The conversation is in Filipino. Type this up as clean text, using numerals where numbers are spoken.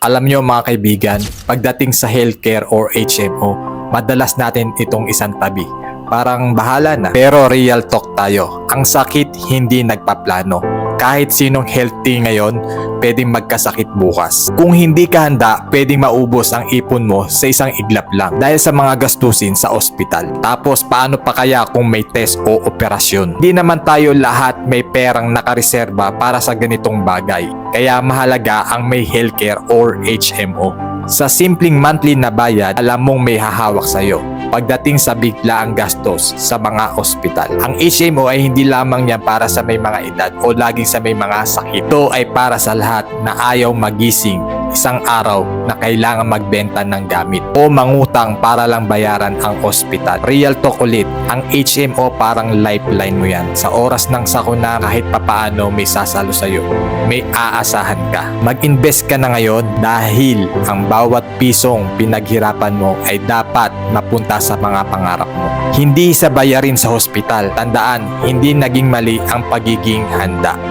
Alam nyo mga kaibigan, pagdating sa healthcare or HMO, madalas natin itong isang tabi. Parang bahala na. Pero real talk tayo, ang sakit hindi nagpaplano. Kahit sinong healthy ngayon, pwedeng magkasakit bukas. Kung hindi ka handa, pwedeng maubos ang ipon mo sa isang iglap lang dahil sa mga gastusin sa ospital. Tapos paano pa kaya kung may test o operasyon? Hindi naman tayo lahat may perang nakareserba para sa ganitong bagay. Kaya mahalaga ang may healthcare or HMO. Sa simpleng monthly na bayad, alam mong may hahawak sa'yo pagdating sa biglaang gastos sa mga ospital. Ang HMO ay hindi lamang yan para sa may mga edad o laging sa may mga sakit. Ito ay para sa lahat na ayaw magising isang araw na kailangan magbenta ng gamit o mangutang para lang bayaran ang ospital. Real talk ulit, ang HMO parang lifeline mo yan. Sa oras ng sakuna, kahit papaano may sasalo sa'yo. May aasahan ka. Mag-invest ka na ngayon dahil ang bawat pisong pinaghirapan mo ay dapat mapunta sa mga pangarap mo. Hindi sa bayarin sa hospital. Tandaan, hindi naging mali ang pagiging handa.